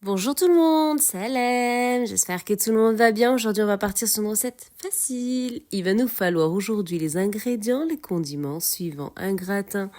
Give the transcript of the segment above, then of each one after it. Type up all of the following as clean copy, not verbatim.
Bonjour tout le monde, salam, j'espère que tout le monde va bien. Aujourd'hui on va partir sur une recette facile. Il va nous falloir aujourd'hui les ingrédients, les condiments suivants. Un gratin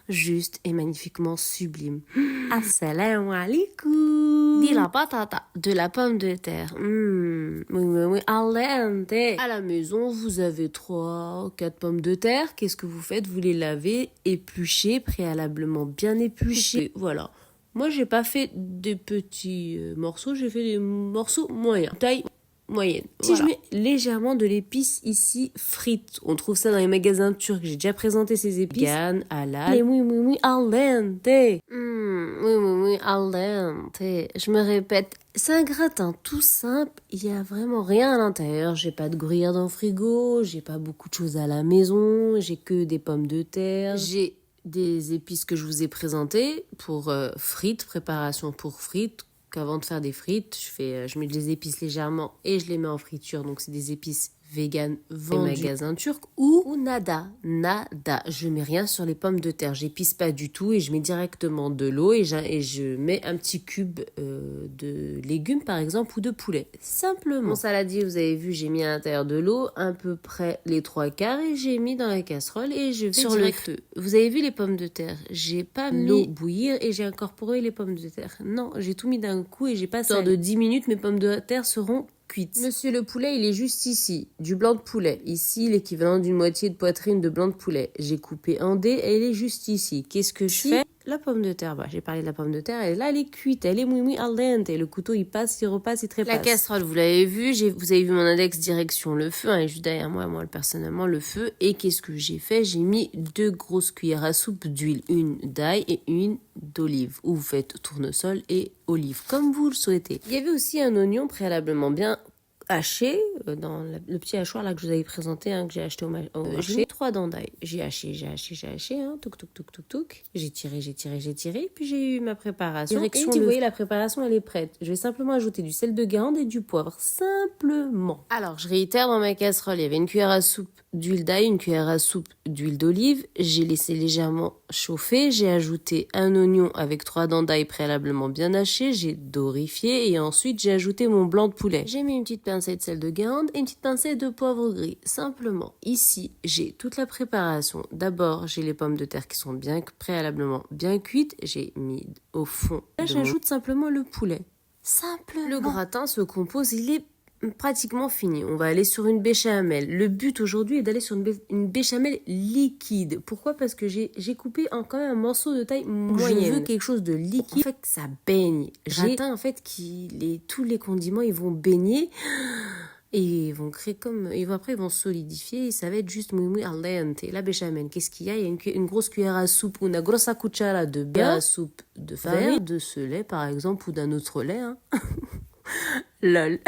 juste et magnifiquement sublime. Assalamu alaikum. De la patata, de la pomme de terre. Oui, al dente. À la maison vous avez 3 ou 4 pommes de terre. Qu'est-ce que vous faites? Vous les lavez, épluchez, préalablement bien épluchées. Voilà. Moi, j'ai pas fait des petits morceaux, j'ai fait des morceaux moyens, taille moyenne. Si je mets légèrement de l'épice ici, frites, on trouve ça dans les magasins turcs, j'ai déjà présenté ces épices. Gan, halal, les oui, al dente. Oui, al dente. Je me répète, c'est un gratin tout simple, il y a vraiment rien à l'intérieur. J'ai pas de gruyère dans le frigo, j'ai pas beaucoup de choses à la maison, j'ai que des pommes de terre, j'ai des épices que je vous ai présentées pour frites, préparation pour frites. Qu'avant de faire des frites, je mets des épices légèrement et je les mets en friture. Donc c'est des épices vegan vendus des magasins turcs ou nada. Je mets rien sur les pommes de terre. J'épice pas du tout et je mets directement de l'eau et je mets un petit cube de légumes par exemple ou de poulet. Simplement. Mon saladier, vous avez vu, j'ai mis à l'intérieur de l'eau à peu près les 3/4 et j'ai mis dans la casserole et je vais sur direct. Vous avez vu les pommes de terre? J'ai pas mis l'eau bouillir et j'ai incorporé les pommes de terre. Non, j'ai tout mis d'un coup et j'ai pas ça. De 10 minutes, mes pommes de terre seront cuite. Monsieur, le poulet, il est juste ici. Du blanc de poulet. Ici, l'équivalent d'une moitié de poitrine de blanc de poulet. J'ai coupé en dés et il est juste ici. Qu'est-ce que je fais? La pomme de terre, j'ai parlé de la pomme de terre, et là, elle est cuite, elle est mouille al dente. Le couteau, il passe, il repasse, il trépasse. La casserole, vous l'avez vu, vous avez vu mon index direction le feu, est juste derrière moi, personnellement, le feu. Et qu'est-ce que j'ai fait? J'ai mis 2 grosses cuillères à soupe d'huile, une d'ail et une d'olive, où vous faites tournesol et olive, comme vous le souhaitez. Il y avait aussi un oignon préalablement bien haché dans le petit hachoir là que je vous avais présenté, que j'ai acheté au marché. J'ai mis 3 dents d'ail. J'ai haché, touc. J'ai tiré, puis j'ai eu ma préparation. Direction, vous voyez, la préparation, elle est prête. Je vais simplement ajouter du sel de Guérande et du poivre, simplement. Alors, je réitère, dans ma casserole, il y avait une cuillère à soupe d'huile d'ail, une cuillère à soupe d'huile d'olive. J'ai laissé légèrement chauffer. J'ai ajouté un oignon avec 3 dents d'ail préalablement bien hachées. J'ai dorifié et ensuite j'ai ajouté mon blanc de poulet. J'ai mis une petite pincée de sel de Guérande et une petite pincée de poivre gris. Simplement, ici, j'ai toute la préparation. D'abord, j'ai les pommes de terre qui sont préalablement bien cuites. J'ai mis au fond. Là, j'ajoute simplement le poulet. Simplement. Le gratin se compose, il est pratiquement fini. On va aller sur une béchamel. Le but aujourd'hui est d'aller sur une béchamel liquide. Pourquoi? Parce que j'ai coupé quand même un morceau de taille moyenne. Je veux quelque chose de liquide. En fait, que ça baigne. Gratin, en fait, tous les condiments, ils vont baigner et ils vont créer après, ils vont solidifier et ça va être juste mouille al dente. La béchamel, qu'est-ce qu'il y a? Il y a une grosse cuillère à soupe, una grossa cuchara de beurre à soupe de farine, de ce lait, par exemple, ou d'un autre lait, lol.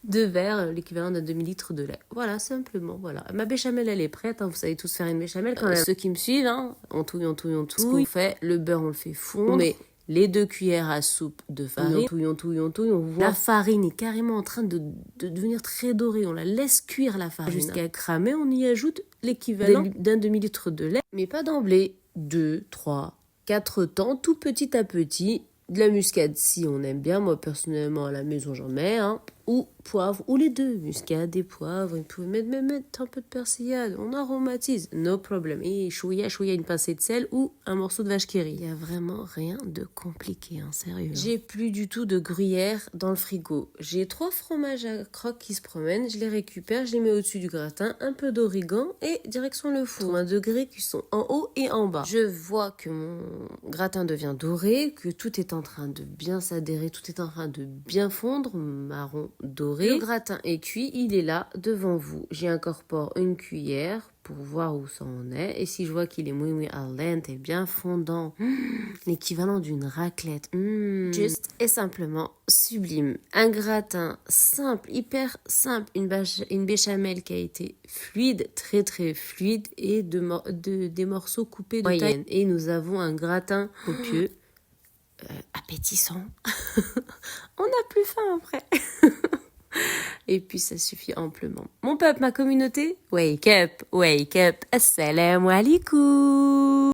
2 verres, l'équivalent d'un demi-litre de lait. Voilà, simplement, voilà. Ma béchamel, elle est prête, vous savez tous faire une béchamel quand même. Ceux qui me suivent, on touille. Ce qu'on fait, le beurre, on le fait fondre. On met les 2 cuillères à soupe de farine. On touille. On voit la farine est carrément en train de devenir très dorée. On la laisse cuire, la farine. Jusqu'à cramer, on y ajoute l'équivalent d'un demi-litre de lait. Mais pas d'emblée. 2, 3, 4 temps, tout petit à petit. De la muscade si on aime bien, moi personnellement à la maison j'en mets, ou poivre, ou les deux, muscade et poivre, vous pouvez mettre un peu de persillade, on aromatise, no problem, et chouïa, une pincée de sel ou un morceau de vache qui rit. Il y a vraiment rien de compliqué, sérieux. J'ai plus du tout de gruyère dans le frigo, j'ai 3 fromages à croque qui se promènent, je les récupère, je les mets au-dessus du gratin, un peu d'origan et direction le four, 1 degré qui sont en haut et en bas. Je vois que mon gratin devient doré, que tout est en train de bien s'adhérer, tout est en train de bien fondre, marron doré. Le gratin est cuit, il est là devant vous. J'y incorpore une cuillère pour voir où ça en est. Et si je vois qu'il est mouille al dente et bien fondant, l'équivalent d'une raclette, juste et simplement sublime. Un gratin simple, hyper simple, une béchamel qui a été fluide, très très fluide et des morceaux coupés de moyenne. Et nous avons un gratin copieux, appétissant. On n'a plus faim après. Et puis ça suffit amplement. Mon peuple, ma communauté, wake up, assalamu alaikum.